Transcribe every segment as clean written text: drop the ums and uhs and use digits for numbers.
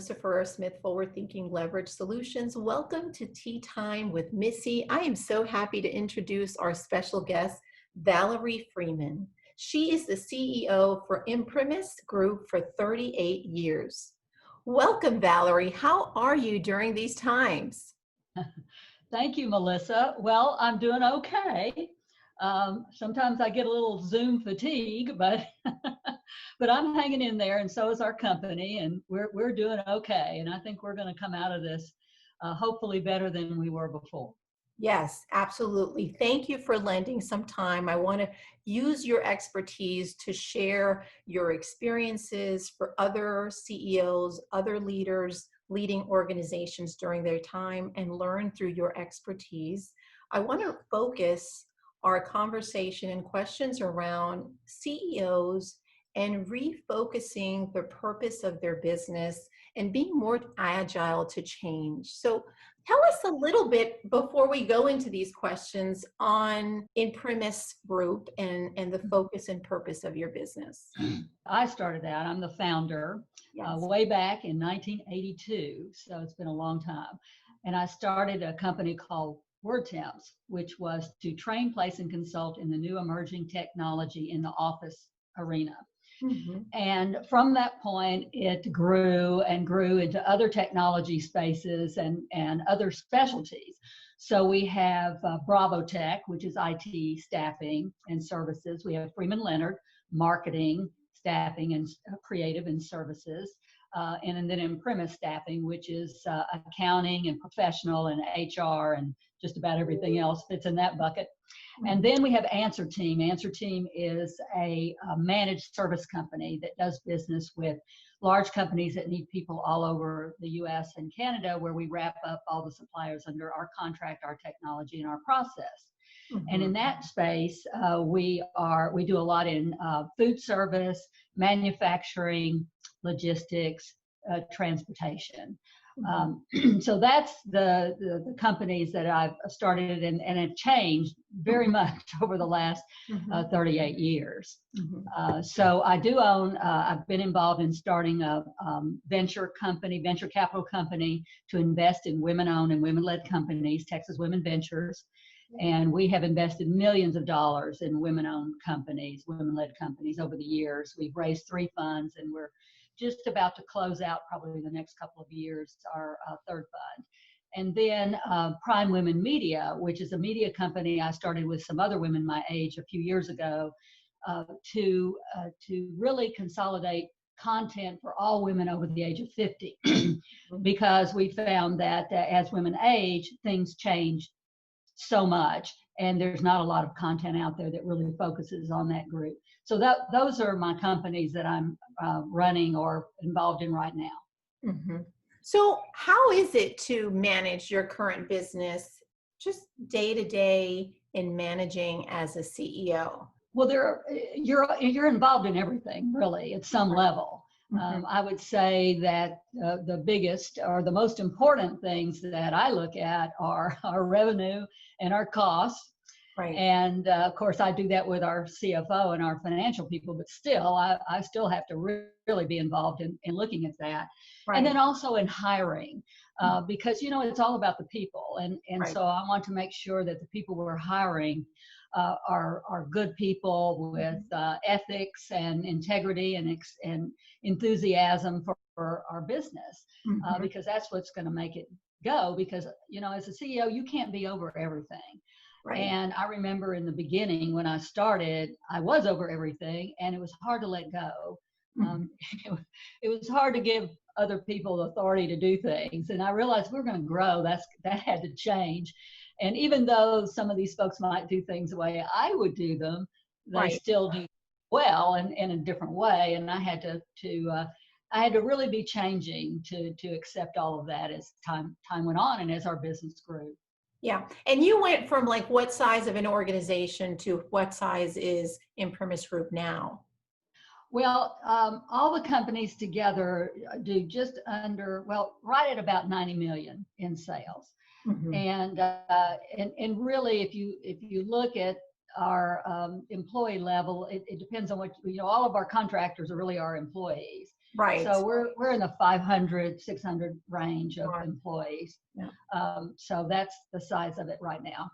Christopher Smith, Forward Thinking Leverage Solutions. Welcome to Tea Time with Missy. I am so happy to introduce our special guest, Valerie Freeman. She is the CEO for Imprimis Group for 38 years. Welcome, Valerie. How are you during these times? Thank you, Melissa. Well, I'm doing okay. Sometimes I get a little Zoom fatigue, but but I'm hanging in there, and so is our company, and we're doing okay. And I think we're going to come out of this hopefully better than we were before. Yes, absolutely. Thank you for lending some time. I want to use your expertise to share your experiences for other CEOs, other leaders leading organizations during their time, and learn through your expertise. I want to focus our conversation and questions around CEOs and refocusing the purpose of their business and being more agile to change. So tell us a little bit before we go into these questions on Imprimis Group and the focus and purpose of your business. I started out, I'm the founder, way back in 1982, so it's been a long time. And I started a company called WordTemps, which was to train, place, and consult in the new emerging technology in the office arena. Mm-hmm. And from that point, it grew and grew into other technology spaces and other specialties. So we have Bravo Tech, which is IT staffing and services. We have Freeman Leonard, marketing, staffing, and creative and services. And then Imprimis staffing, which is accounting and professional and HR and just about everything else fits in that bucket. And then we have Answer Team. Answer Team is a managed service company that does business with large companies that need people all over the US and Canada, where we wrap up all the suppliers under our contract, our technology, and our process. Mm-hmm. And in that space, we do a lot in food service, manufacturing, logistics, transportation. So that's the companies that I've started and have changed very much over the last 38 years. Mm-hmm. So I do own, I've been involved in starting a venture capital company to invest in women-owned and women-led companies, Texas Women Ventures. And we have invested millions of dollars in women-owned companies, women-led companies over the years. We've raised 3 funds, and we're just about to close out probably in the next couple of years our third fund. And then Prime Women Media, which is a media company I started with some other women my age a few years ago to really consolidate content for all women over the age of 50. Because we found that as women age, things change so much, and there's not a lot of content out there that really focuses on that group. So those are my companies that I'm running or involved in right now. Mm-hmm. So how is it to manage your current business just day to day in managing as a CEO? Well, you're involved in everything really at some level. Mm-hmm. I would say that the biggest or the most important things that I look at are our revenue and our costs. Right. And of course, I do that with our CFO and our financial people, but still, I still have to really be involved in looking at that. Right. And then also in hiring, because, it's all about the people. And right. So I want to make sure that the people we're hiring are good people with ethics and integrity and enthusiasm for our business, because that's what's going to make it go. Because, as a CEO, you can't be over everything. Right. And I remember in the beginning when I started, I was over everything, and it was hard to let go. It was hard to give other people authority to do things. And I realized we were going to grow. That had to change. And even though some of these folks might do things the way I would do them, they right. still do well and in a different way. And I had to really be changing to accept all of that as time went on and as our business grew. Yeah. And you went from like what size of an organization to what size is Imprimis Group now? Well, all the companies together do just under, right at about 90 million in sales. Mm-hmm. And really, if you look at our employee level, it depends on what, all of our contractors are really our employees. Right. So we're in the 500, 600 range of Right. employees. Yeah. So that's the size of it right now.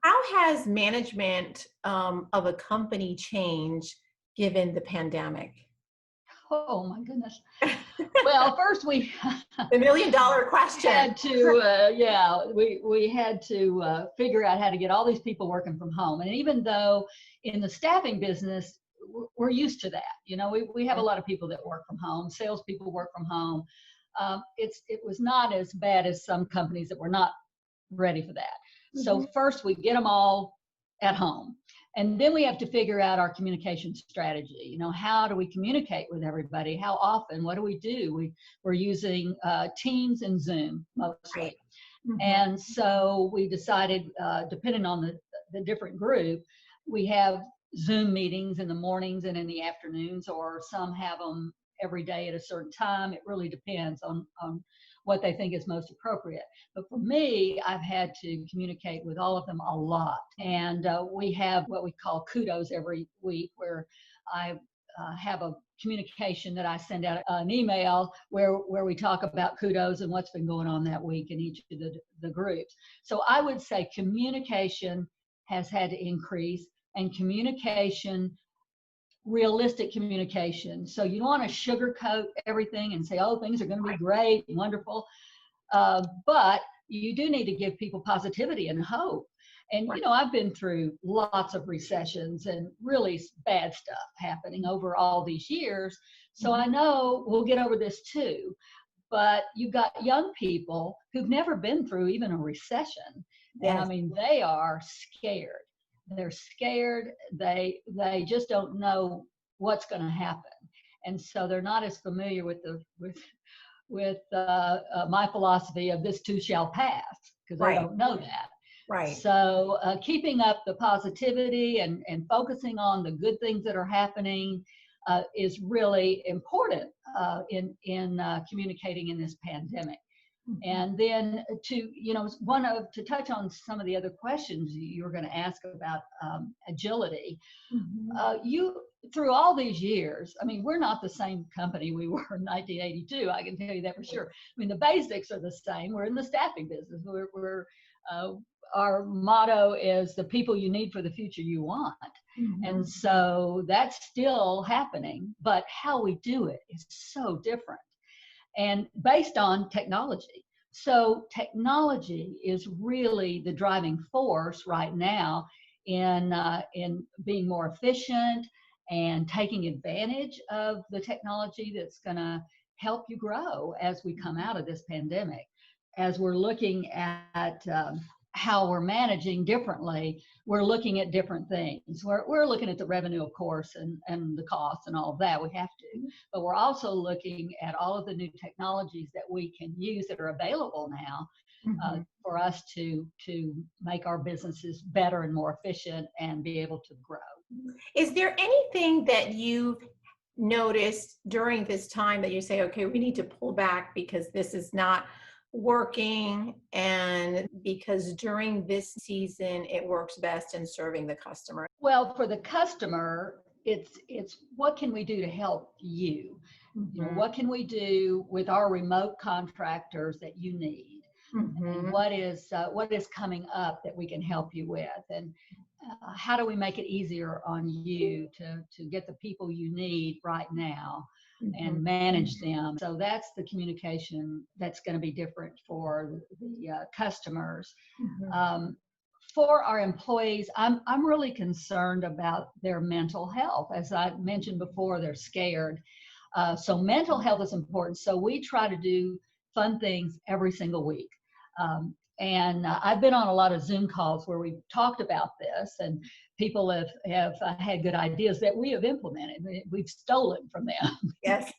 How has management of a company changed given the pandemic? Oh my goodness. Well, first we The $1,000,000 question. had to, we had to figure out how to get all these people working from home. And even though in the staffing business, we're used to that. You know, we have a lot of people that work from home. Salespeople work from home. It was not as bad as some companies that were not ready for that. So first we get them all at home. And then we have to figure out our communication strategy. You know, how do we communicate with everybody? How often? What do we do? We're using Teams and Zoom mostly. Right. And so we decided, depending on the different group, we have Zoom meetings in the mornings and in the afternoons, or some have them every day at a certain time. It really depends on what they think is most appropriate. But for me, I've had to communicate with all of them a lot. And we have what we call kudos every week, where I have a communication that I send out an email where we talk about kudos and what's been going on that week in each of the groups. So I would say communication has had to increase, and communication, realistic communication. So you don't want to sugarcoat everything and say, oh, things are going to be great and wonderful. But you do need to give people positivity and hope. And, you know, I've been through lots of recessions and really bad stuff happening over all these years. So I know we'll get over this too. But you've got young people who've never been through even a recession. And I mean, they are scared. They're scared. They just don't know what's going to happen. And so they're not as familiar with my philosophy of this too shall pass, because they don't know that. Right. So keeping up the positivity and focusing on the good things that are happening is really important in communicating in this pandemic. And then to touch on some of the other questions you were going to ask about agility, you, through all these years, I mean, we're not the same company we were in 1982. I can tell you that for sure. I mean, the basics are the same. We're in the staffing business. Our motto is the people you need for the future you want. And so that's still happening, but how we do it is so different and based on technology. So technology is really the driving force right now in being more efficient and taking advantage of the technology that's going to help you grow as we come out of this pandemic. As we're looking at how we're managing differently, we're looking at different things. We're looking at the revenue, of course, and the costs and all of that. We have to. But we're also looking at all of the new technologies that we can use that are available now for us to make our businesses better and more efficient and be able to grow. Is there anything that you noticed during this time that you say, okay, we need to pull back because this is not working, and because during this season it works best in serving the customer? Well, for the customer, it's what can we do to help you? You know, what can we do with our remote contractors that you need? And what is coming up that we can help you with? And how do we make it easier on you to get the people you need right now and manage them? So that's the communication that's going to be different for the customers. For our employees, I'm really concerned about their mental health. As I mentioned before, they're scared. So mental health is important. So we try to do fun things every single week. And I've been on a lot of Zoom calls where we've talked about this, and people have had good ideas that we have implemented. We've stolen from them. Yes,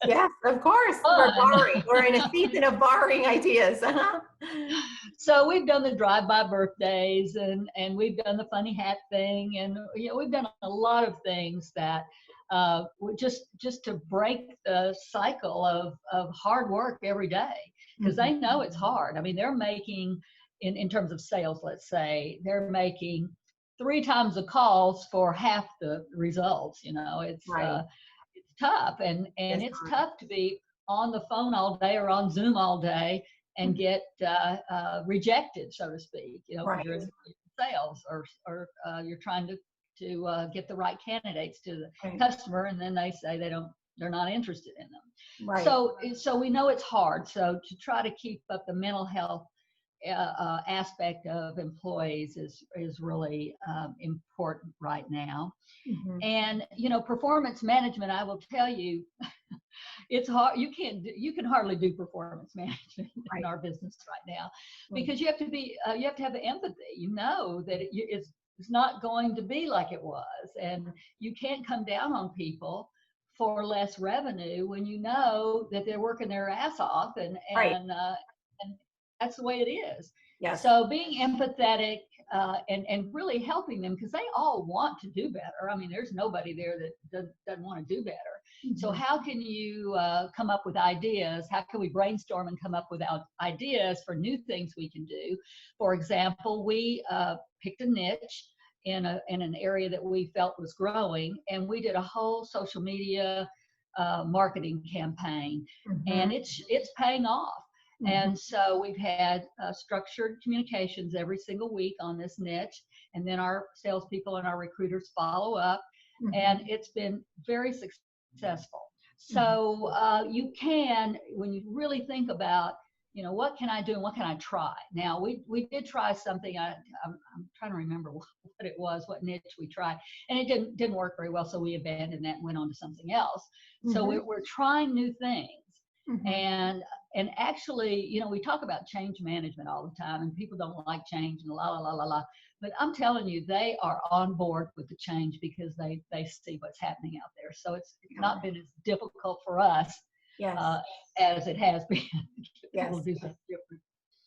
of course. We're borrowing. We're in a season of borrowing ideas. So we've done the drive-by birthdays, and we've done the funny hat thing, and we've done a lot of things that just to break the cycle of hard work every day, because they know it's hard. I mean, they're making, in terms of sales, let's say, they're making 3 times the calls for half the results. It's tough, and Yes, it's tough to be on the phone all day or on Zoom all day and get rejected, so to speak, because right, you're in sales, or you're trying to get the right candidates to the right, customer, and then they say they're not interested in them. right. So we know it's hard. So to try to keep up the mental health aspect of employees is really important right now. Mhm. And performance management, I will tell you, it's hard. You can hardly do performance management in Right, our business right now, right, because you have to have empathy. That it's not going to be like it was, and you can't come down on people for less revenue when you know that they're working their ass off, right. and that's the way it is. Yes. So being empathetic, and really helping them, because they all want to do better. I mean, there's nobody there that doesn't want to do better. So Mhm. how can you come up with ideas? How can we brainstorm and come up with ideas for new things we can do? For example, we picked a niche in an area that we felt was growing, and we did a whole social media marketing campaign, Mhm. and it's paying off. Mhm. And so we've had structured communications every single week on this niche, and then our salespeople and our recruiters follow up, Mhm. and it's been very successful. Mhm. So you can, when you really think about, what can I do and what can I try? Now we did try something. I'm trying to remember what it was, what niche we tried, and it didn't work very well. So we abandoned that and went on to something else. So Mhm. we're trying new things, Mhm. and actually, we talk about change management all the time, and people don't like change and la la la la la. But I'm telling you, they are on board with the change because they see what's happening out there. So it's Yeah. not been as difficult for us Yes. uh, as it has been to get people Yes. to do something different.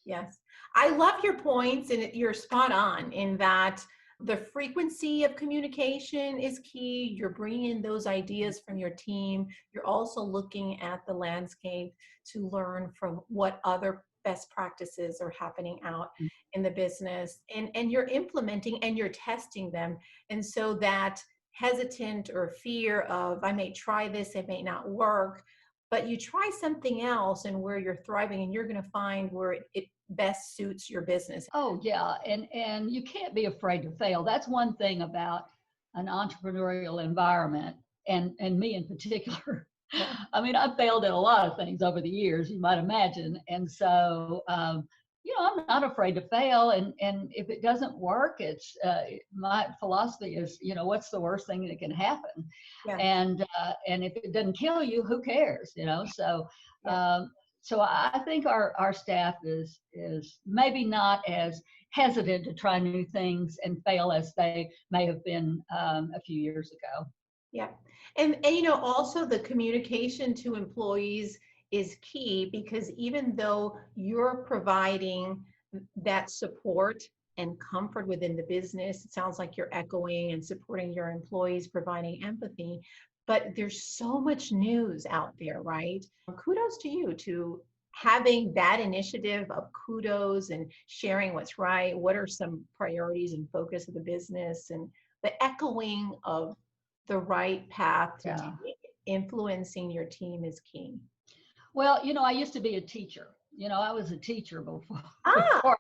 Yes. I love your points, and you're spot on in that the frequency of communication is key. You're bringing in those ideas from your team. You're also looking at the landscape to learn from what other best practices are happening out in the business, and you're implementing and you're testing them. And so that hesitant or fear of, I may try this, it may not work, but you try something else and where you're thriving, and you're going to find where it best suits your business. Oh yeah, and you can't be afraid to fail. That's one thing about an entrepreneurial environment, and me in particular. Yeah. I mean, I've failed at a lot of things over the years, you might imagine, and so I'm not afraid to fail. And if it doesn't work, it's my philosophy is, what's the worst thing that can happen, Yes. and if it doesn't kill you, who cares, So Yeah. um, so I think our staff is maybe not as hesitant to try new things and fail as they may have been a few years ago. Yeah. And also the communication to employees is key, because even though you're providing that support and comfort within the business, it sounds like you're echoing and supporting your employees, providing empathy, but there's so much news out there, right? Kudos to you to having that initiative of kudos and sharing what's right. What are some priorities and focus of the business, and the echoing of the right path to Yeah. take. Influencing your team is key. Well, I used to be a teacher. I was a teacher before Ah. before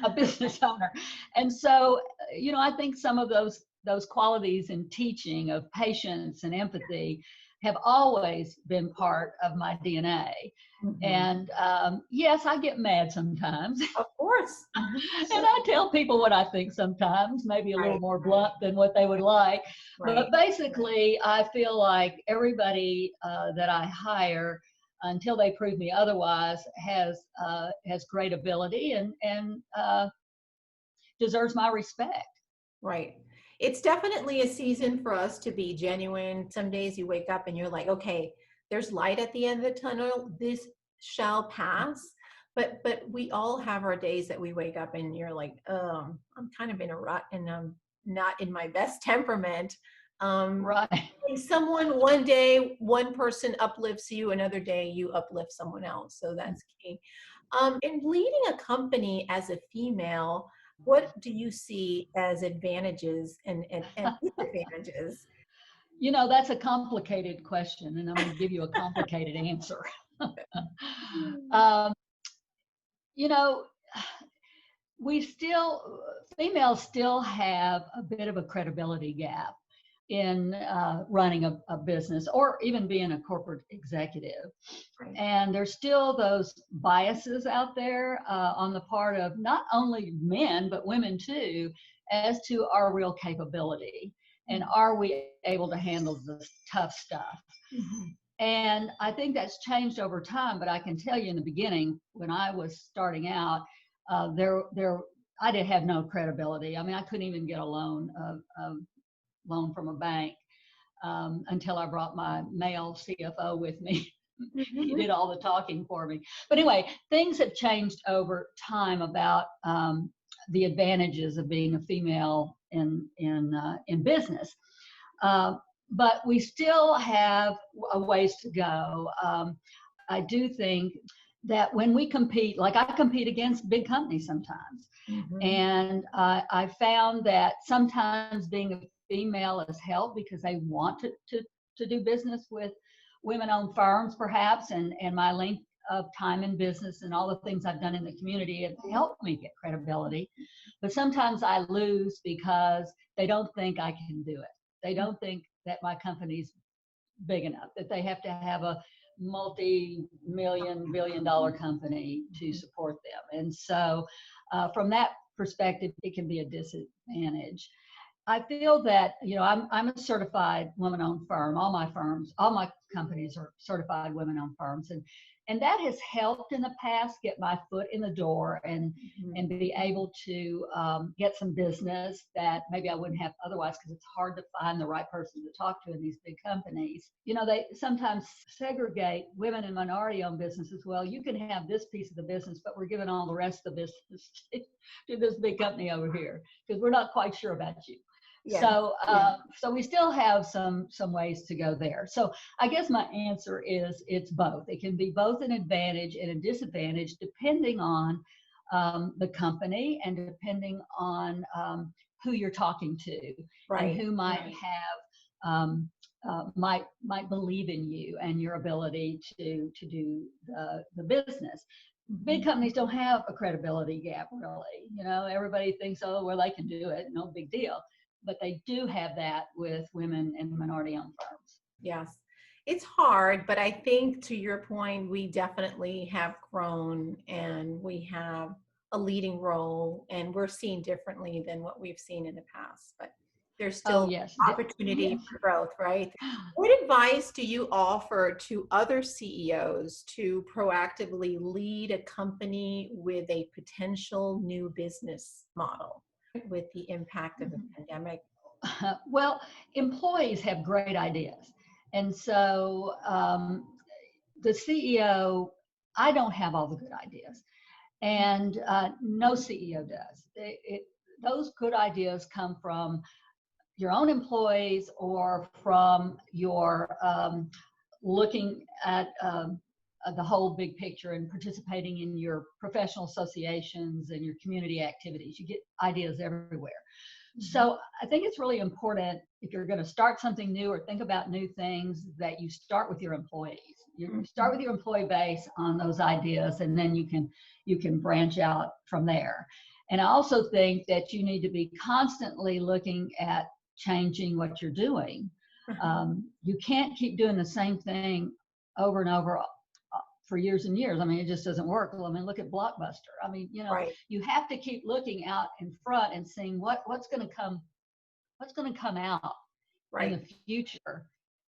a business owner, and so I think some of those qualities in teaching of patience and empathy have always been part of my DNA. Mhm. And yes, I get mad sometimes. Of course. Mhm. And I tell people what I think sometimes, maybe a little Right, more blunt than what they would like. But right, basically, I feel like everybody that I hire, until they prove me otherwise, has great ability and deserves my respect. right. It's definitely a season for us to be genuine. Some days you wake up and you're like, okay, there's light at the end of the tunnel. This shall pass. But we all have our days that we wake up and you're like, I'm kind of in a rut and I'm not in my best temperament. Um, Right. and someone one day, one person uplifts you, another day you uplift someone else. So that's key. In leading a company as a female, what do you see as advantages and disadvantages? That's a complicated question, and I'm going to give you a complicated answer. um, you know, females still have a bit of a credibility gap in running a business or even being a corporate executive. Right. And there's still those biases out there on the part of not only men, but women too, as to our real capability. And are we able to handle the tough stuff? Mm-hmm. And I think that's changed over time, but I can tell you in the beginning, when I was starting out, I did have no credibility. I mean, I couldn't even get a loan from a bank until I brought my male CFO with me. Mm-hmm. He did all the talking for me. But anyway, things have changed over time about the advantages of being a female in business. But we still have a ways to go. I do think that when we compete, like I compete against big companies sometimes, Mm-hmm. and I found that sometimes being a female has helped because they want to do business with women-owned firms, perhaps, and my length of time in business and all the things I've done in the community have helped me get credibility. But sometimes I lose because they don't think I can do it. They don't think that my company's big enough, that they have to have a multi-million, billion-dollar company to support them. And so from that perspective, it can be a disadvantage. I feel that, I'm a certified women-owned firm. All my companies are certified women-owned firms. And that has helped in the past get my foot in the door and be able to get some business that maybe I wouldn't have otherwise, because it's hard to find the right person to talk to in these big companies. They sometimes segregate women and minority-owned businesses. Well, you can have this piece of the business, but we're giving all the rest of the business to this big company over here because we're not quite sure about you. Yeah. So we still have some ways to go there. So I guess my answer is it's both. It can be both an advantage and a disadvantage depending on the company and depending on who you're talking to, right, and who might have might believe in you and your ability to do the business. Big companies don't have a credibility gap, really. Everybody thinks, oh, well, they can do it, no big deal. But they do have that with women and minority-owned firms. Yes, it's hard, but I think to your point, we definitely have grown and we have a leading role, and we're seen differently than what we've seen in the past. But there's still opportunity for growth, right? What advice do you offer to other CEOs to proactively lead a company with a potential new business model with the impact of the pandemic? Well, employees have great ideas. And so the CEO, I don't have all the good ideas. And no CEO does. Those good ideas come from your own employees or from your looking at the whole big picture and participating in your professional associations and your community activities. You get ideas everywhere. So I think it's really important, if you're going to start something new or think about new things, that you start with your employees. You start with your employee base on those ideas, and then you can branch out from there. And I also think that you need to be constantly looking at changing what you're doing. You can't keep doing the same thing over and over for years and years. I mean, it just doesn't work. Well, I mean, look at Blockbuster. I mean, you have to keep looking out in front and seeing what's going to come out in the future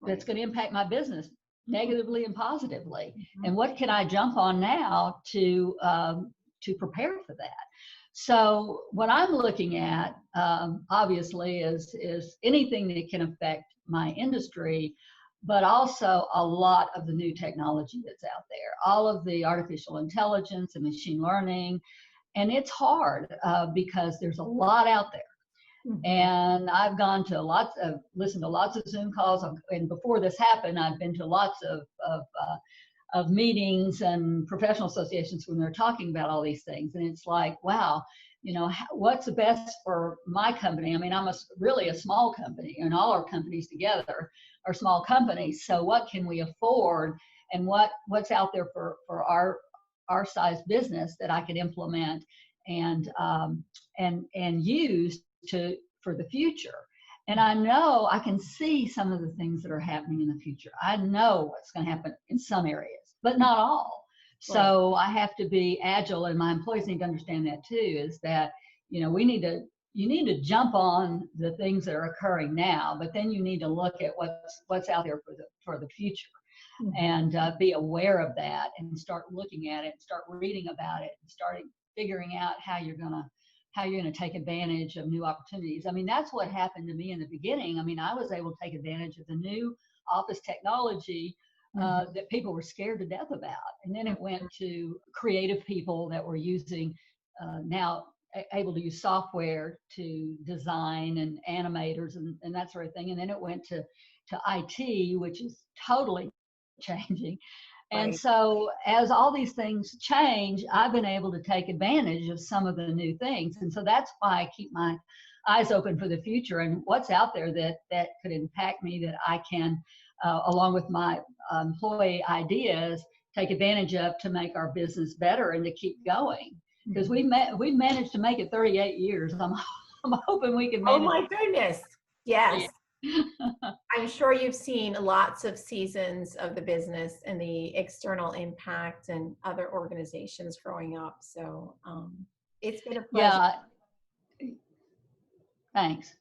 that's going to impact my business negatively and positively. And what can I jump on now to prepare for that? So what I'm looking at, obviously, is anything that can affect my industry, but also a lot of the new technology that's out there, all of the artificial intelligence and machine learning. And it's hard because there's a lot out there. And I've listened to lots of Zoom calls. And before this happened, I've been to lots of meetings and professional associations when they're talking about all these things. And it's like, wow, what's the best for my company? I mean, I'm really a small company, and all our companies together are small companies. So what can we afford, and what's out there for our size business that I could implement and use for the future. And I know I can see some of the things that are happening in the future. I know what's going to happen in some areas, but not all. So I have to be agile, and my employees need to understand that too, is that, you need to jump on the things that are occurring now, but then you need to look at what's out there for the future, and be aware of that, and start looking at it, start reading about it, and starting figuring out how you're gonna take advantage of new opportunities. I mean, that's what happened to me in the beginning. I mean, I was able to take advantage of the new office technology that people were scared to death about. And then it went to creative people that were using, now able to use software to design, and animators and that sort of thing. And then it went to IT, which is totally changing. And so as all these things change, I've been able to take advantage of some of the new things. And so that's why I keep my eyes open for the future and what's out there that could impact me, that I can, along with my employee ideas, take advantage of to make our business better and to keep going. Because we managed to make it 38 years. I'm hoping we can manage. Oh my goodness. Yes. I'm sure you've seen lots of seasons of the business and the external impact and other organizations growing up. So it's been a pleasure. Yeah. Thanks.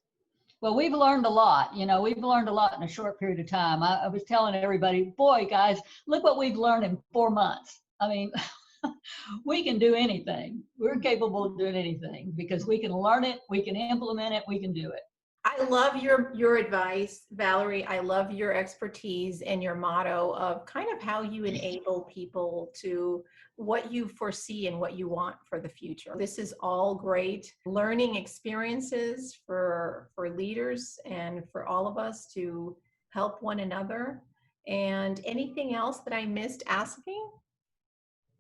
Well, we've learned a lot. We've learned a lot in a short period of time. I was telling everybody, boy, guys, look what we've learned in 4 months. I mean, we can do anything. We're capable of doing anything because we can learn it, we can implement it, we can do it. I love your advice, Valerie. I love your expertise and your motto of kind of how you enable people to what you foresee and what you want for the future. This is all great learning experiences for leaders and for all of us to help one another. And anything else that I missed asking?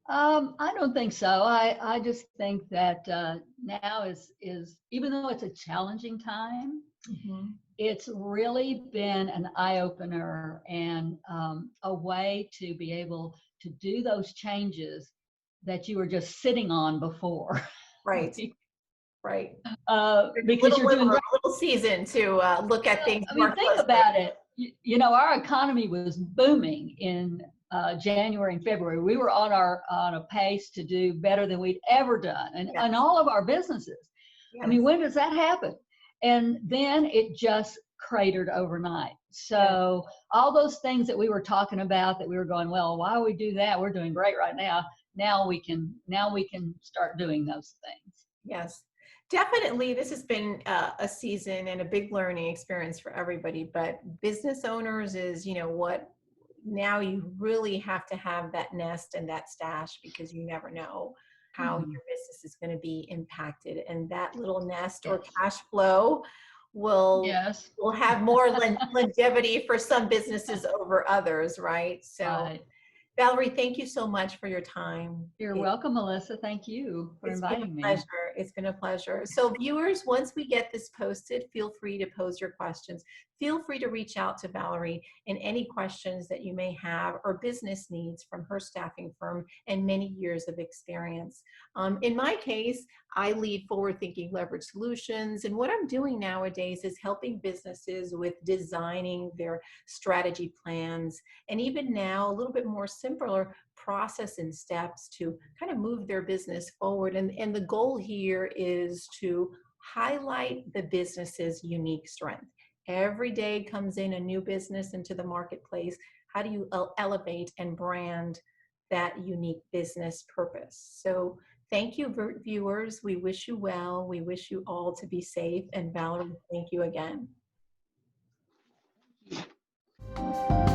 I don't think so. I just think that now is even though it's a challenging time, it's really been an eye-opener and a way to be able to do those changes that you were just sitting on before. Right. Right. Because you're doing a little season to look at things. I mean, think about it. Our economy was booming in January and February. We were on a pace to do better than we'd ever done, and all of our businesses. Yes. I mean, when does that happen? And then it just cratered overnight. So all those things that we were talking about, that we were going, well, why would we do that? We're doing great right now. Now we can start doing those things. Yes. Definitely, this has been a season and a big learning experience for everybody, but business owners is, what now you really have to have that nest and that stash, because you never know how your business is going to be impacted. And that little nest or cash flow will have more longevity for some businesses over others, right? So Valerie, thank you so much for your time. You're welcome, Melissa. Thank you for inviting me. It's been a pleasure. So viewers, once we get this posted, feel free to pose your questions. Feel free to reach out to Valerie in any questions that you may have or business needs from her staffing firm and many years of experience. In my case, I lead forward-thinking leverage solutions. And what I'm doing nowadays is helping businesses with designing their strategy plans. And even now, a little bit more simpler process and steps to kind of move their business forward. And the goal here is to highlight the business's unique strength. Every day comes in a new business into the marketplace. How do you elevate and brand that unique business purpose? So thank you, viewers. We wish you well. We wish you all to be safe. And Valerie, thank you again. Thank you.